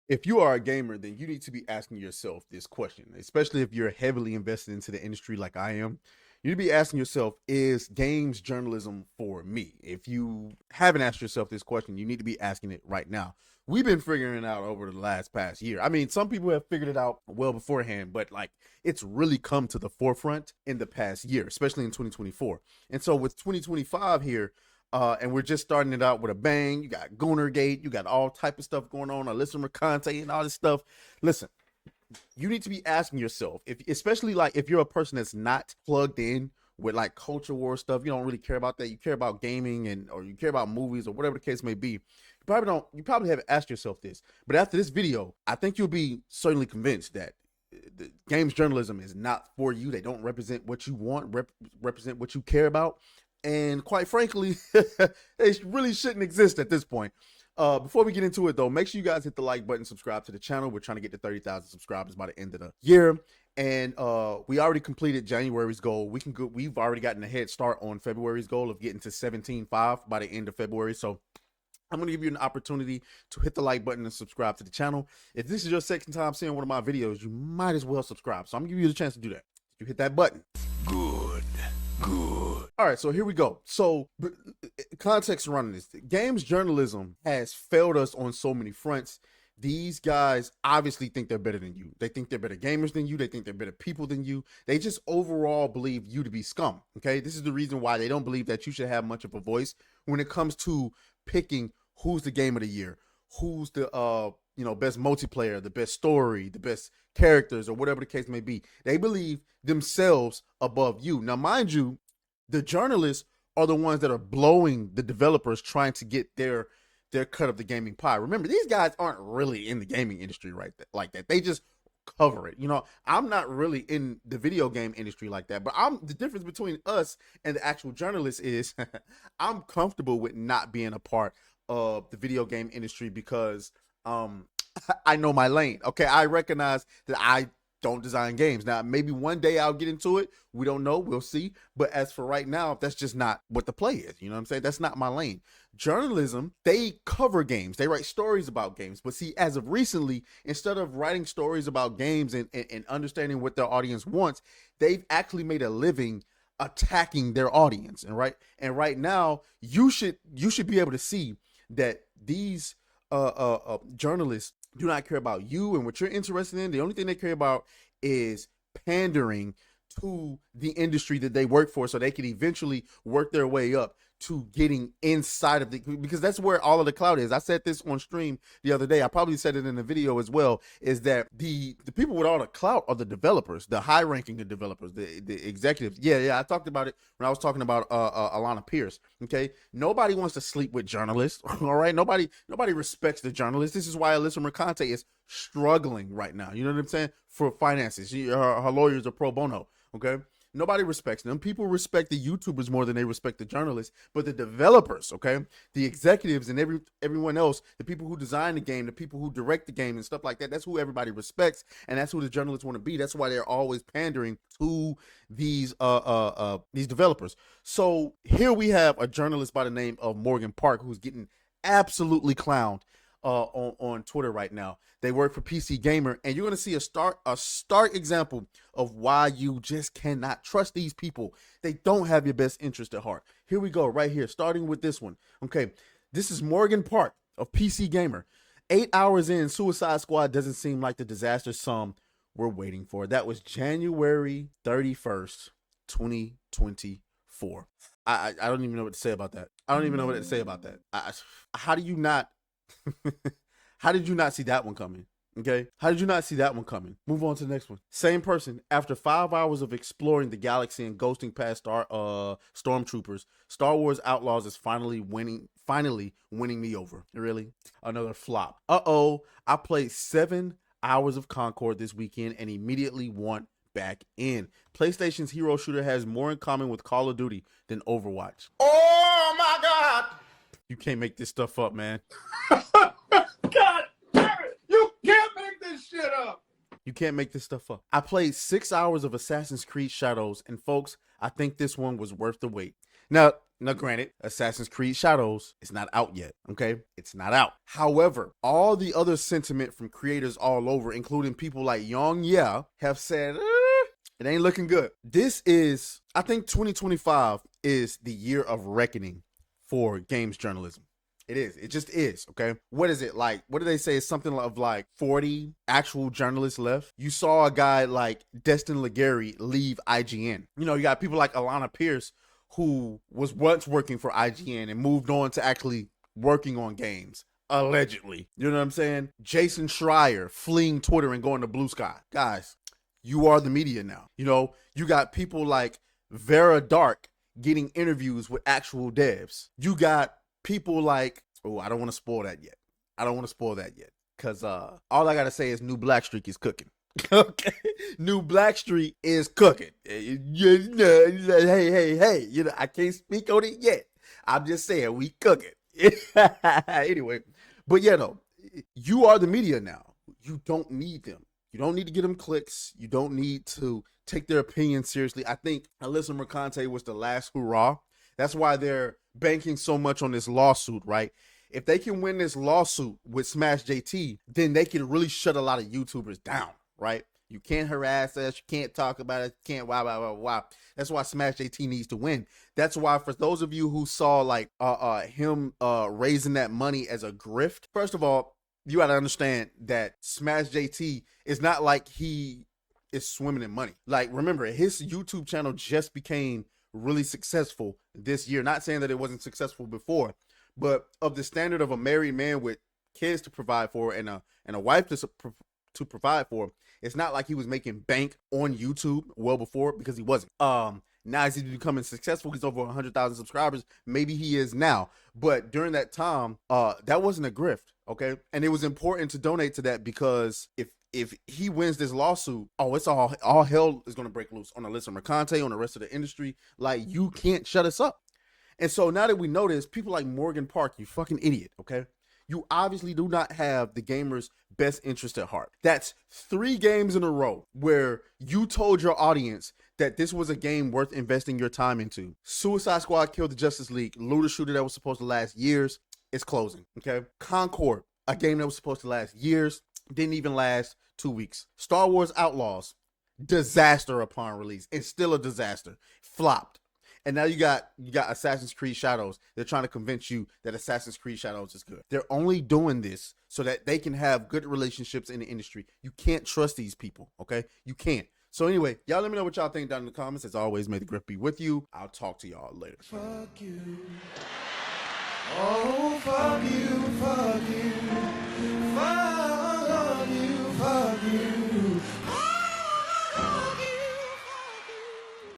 If you are a gamer, then you need to be asking yourself this question, especially if you're heavily invested into the industry like I am. You need to be asking yourself, is games journalism for me? If you haven't asked yourself this question, you need to be asking it right now. We've been figuring it out over the last past year. I mean, some people have figured it out well beforehand, but like it's really come to the forefront in the past year, especially in 2024. And so with 2025 here, and we're just starting it out with a bang. You got Goonergate, you got all type of stuff going on, listener content and all this stuff. Listen, you need to be asking yourself, if especially like if you're a person that's not plugged in with like culture war stuff, you don't really care about that. You care about gaming and or you care about movies or whatever the case may be. You probably haven't asked yourself this. But after this video, I think you'll be certainly convinced that the games journalism is not for you. They don't represent what you want, represent what you care about. And quite frankly, they really shouldn't exist at this point. Before we get into it, though, make sure you guys hit the like button, subscribe to the channel. We're trying to get to 30,000 subscribers by the end of the year. And we already completed January's goal. We've already gotten a head start on February's goal of getting to 17.5 by the end of February. So I'm going to give you an opportunity to hit the like button and subscribe to the channel. If this is your second time seeing one of my videos, you might as well subscribe. So I'm going to give you the chance to do that. You hit that button. Good. All right, so here we go. So context surrounding this. Games journalism has failed us on so many fronts. These guys obviously think they're better than you. They think they're better gamers than you. They think they're better people than you. They just overall believe you to be scum, okay? This is the reason why they don't believe that you should have much of a voice when it comes to picking who's the game of the year, who's the best multiplayer, the best story, the best characters, or whatever the case may be. They believe themselves above you. Now, mind you, the journalists are the ones that are blowing the developers trying to get their cut of the gaming pie. Remember, these guys aren't really in the gaming industry like that. They just cover it. I'm not really in the video game industry like that, but the difference between us and the actual journalists is I'm comfortable with not being a part of the video game industry because I know my lane. Okay, I recognize that I don't design games. Now, maybe one day I'll get into it. We don't know. We'll see. But as for right now, that's just not what the play is. You know what I'm saying? That's not my lane. Journalism, they cover games. They write stories about games. But see, as of recently, instead of writing stories about games and understanding what their audience wants, they've actually made a living attacking their audience. And right now, you should be able to see that these journalists do not care about you and what you're interested in. The only thing they care about is pandering to the industry that they work for so they can eventually work their way up to getting inside of because that's where all of the clout is. I said this on stream the other day. I probably said it in the video as well, is that the people with all the clout are the developers, the high ranking of developers, the executives. Yeah. I talked about it when I was talking about Alana Pierce. Okay. Nobody wants to sleep with journalists. All right. Nobody respects the journalists. This is why Alyssa Mercante is struggling right now. You know what I'm saying? For finances. Her lawyers are pro bono. Okay. Nobody respects them. People respect the YouTubers more than they respect the journalists. But the developers, okay, the executives and everyone else, the people who design the game, the people who direct the game and stuff like that, that's who everybody respects, and that's who the journalists want to be. That's why they're always pandering to these developers. So here we have a journalist by the name of Morgan Park who's getting absolutely clowned on Twitter right now. They work for PC Gamer, and you're going to see a stark example of why you just cannot trust these people. They don't have your best interest at heart. Here we go, right here, starting with this one. Okay, this is Morgan Park of PC Gamer. 8 hours in, Suicide Squad doesn't seem like the disaster some we're waiting for. That was January 31st, 2024. I don't even know what to say about that. How do you not how did you not see that one coming? Okay. How did you not see that one coming? Move on to the next one. Same person. After 5 hours of exploring the galaxy and ghosting past stormtroopers, Star Wars Outlaws is finally winning me over. Really? Another flop. I played 7 hours of Concord this weekend and immediately want back in. PlayStation's hero shooter has more in common with Call of Duty than Overwatch. Oh my God. You can't make this stuff up, man. God damn it! You can't make this shit up! You can't make this stuff up. I played 6 hours of Assassin's Creed Shadows, and folks, I think this one was worth the wait. Now, granted, Assassin's Creed Shadows is not out yet, okay? It's not out. However, all the other sentiment from creators all over, including people like Young Yeah, have said, it ain't looking good. I think 2025 is the year of reckoning for games journalism. It is. It just is, okay? What is it like? What do they say? It's something of like 40 actual journalists left. You saw a guy like Destin Legary leave IGN. You know, you got people like Alana Pierce, who was once working for IGN and moved on to actually working on games, allegedly. You know what I'm saying? Jason Schreier fleeing Twitter and going to Blue Sky. Guys, you are the media now. You know, you got people like Vera Dark getting interviews with actual devs. You got people like, I don't want to spoil that yet. Because all I got to say is New Blackstreet is cooking. Okay, New Blackstreet is cooking. Hey, you know, I can't speak on it yet. I'm just saying we cooking. Anyway, but yeah, no, you are the media now. You don't need them. You don't need to get them clicks. You don't need to take their opinion seriously. I think Alyssa Mercante was the last hurrah. That's why they're banking so much on this lawsuit, right? If they can win this lawsuit with Smash JT, then they can really shut a lot of YouTubers down, right? You can't harass us. You can't talk about it. You can't wow. That's why Smash JT needs to win. That's why for those of you who saw like him raising that money as a grift, first of all, you got to understand that Smash JT is not like he is swimming in money. Like, remember, his YouTube channel just became really successful this year. Not saying that it wasn't successful before, but of the standard of a married man with kids to provide for and a wife to provide for, it's not like he was making bank on YouTube well before, because he wasn't. Now as he's becoming successful, he's over 100,000 subscribers. Maybe he is now, but during that time, that wasn't a grift, okay? And it was important to donate to that, because if he wins this lawsuit, it's all hell is gonna break loose on Alyssa Mercante, on the rest of the industry. Like, you can't shut us up. And so now that we know this, people like Morgan Park, you fucking idiot, okay? You obviously do not have the gamer's best interest at heart. That's 3 games in a row where you told your audience that this was a game worth investing your time into. Suicide Squad Killed the Justice League, looter shooter that was supposed to last years, is closing, okay? Concord, a game that was supposed to last years, didn't even last 2 weeks. Star Wars Outlaws, disaster upon release. It's still a disaster. Flopped. And now you got Assassin's Creed Shadows. They're trying to convince you that Assassin's Creed Shadows is good. They're only doing this so that they can have good relationships in the industry. You can't trust these people, okay? You can't. So anyway, y'all let me know what y'all think down in the comments. As always, may the grip be with you. I'll talk to y'all later. Fuck you. Oh, fuck you, fuck you, fuck